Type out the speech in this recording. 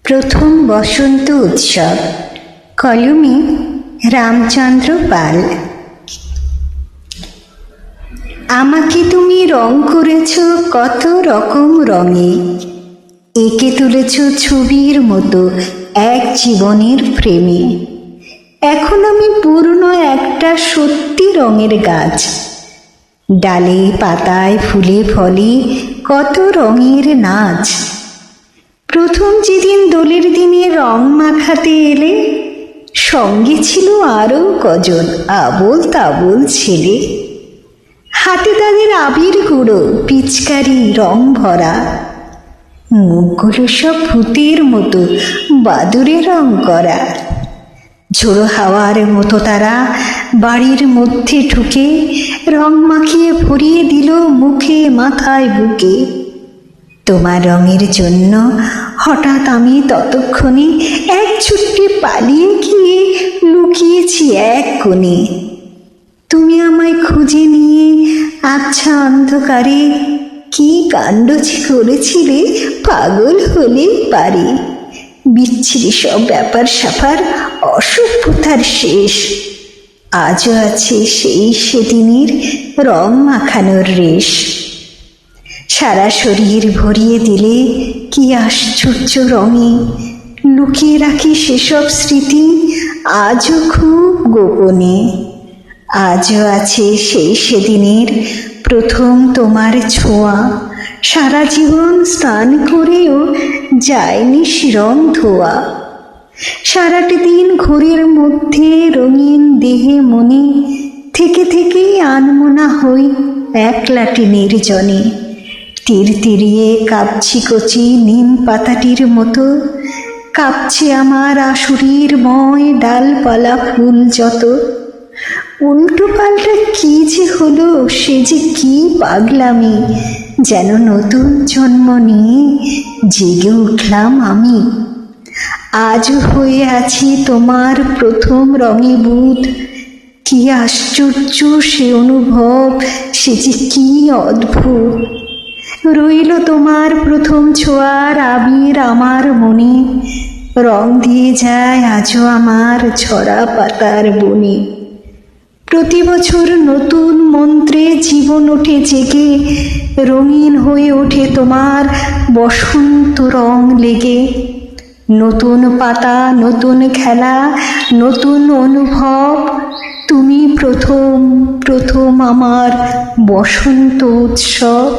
প্রথম বসন্ত উৎসব। কলমে রামচন্দ্র পাল। আমাকে তুমি রং করেছ কত রকম রঙে, এঁকে তুলেছ ছবির মতো এক জীবনের ফ্রেমে। এখন আমি পূর্ণ একটা সত্যি রঙের গাছ, ডালে পাতায় ফুলে ফলে কত রঙের নাচ। প্রথম যেদিন দোলের দিনে রং মাখাতে এলে, সঙ্গে ছিল আরও কজন আবোল তাবোল ছেলে। হাতে তাদের আবির গুঁড়ো, পিচকারি রং ভরা, মুখগুলো সব ভূতের মতো বাদুরে রং করা। ঝোড়ো হাওয়ার মতো তারা বাড়ির মধ্যে ঢুকে রং মাখিয়ে ভরিয়ে দিল মুখে মাথায় বুকে। তোমার রঙের জন্য হঠাৎ আমি ততক্ষণে এক ছুট্টে পালিয়ে গিয়ে লুকিয়েছি এক কোণে। তুমি আমায় খুঁজে নিয়ে আচ্ছা অন্ধকারে কি কাণ্ড করেছিলে, পাগল হলে পারে। বিচ্ছিরি সব ব্যাপার স্যাপার, অসভ্যতার শেষ। আজও আছে সেই সেদিনের রং মাখানোর রেশ। সারা শরীর ভরিয়ে দিলে কি আশ্চর্য রঙে, লুকিয়ে রাখি সেসব স্মৃতি আজও খুব গোপনে। আজও আছে সেই সেদিনের প্রথম তোমার ছোঁয়া, সারা জীবন স্নান করেও যায়নি রং ধোয়া। সারাটি দিন ঘোরের মধ্যে রঙিন দেহে মনে থেকে থেকেই আনমনা হই একলাটি নির্জনে। তীর তিরিয়ে কাঁপছি কচি নিম পাতাটির মতো, কাঁপছে আমার আশুরির ময় ডালপালা ফুল যত। উল্টো পাল্টা কি যে হলো, সে যে কি পাগলামি, যেন নতুন জন্ম নিয়ে জেগে উঠলাম আমি। আজও হয়ে আছি তোমার প্রথম রঙে বুঁদ, কি আশ্চর্য সে অনুভব, সে যে কি অদ্ভুত। রইল তোমার প্রথম ছোঁয়ার আবির আমার মনে, রং দিয়ে যায় আজও আমার ঝরা পাতার বনে। প্রতি বছর নতুন মন্ত্রে জীবন ওঠে জেগে, রঙিন হয়ে ওঠে তোমার বসন্ত রং লেগে। নতুন পাতা, নতুন খেলা, নতুন অনুভব, তুমি প্রথম প্রথম আমার বসন্ত উৎসব।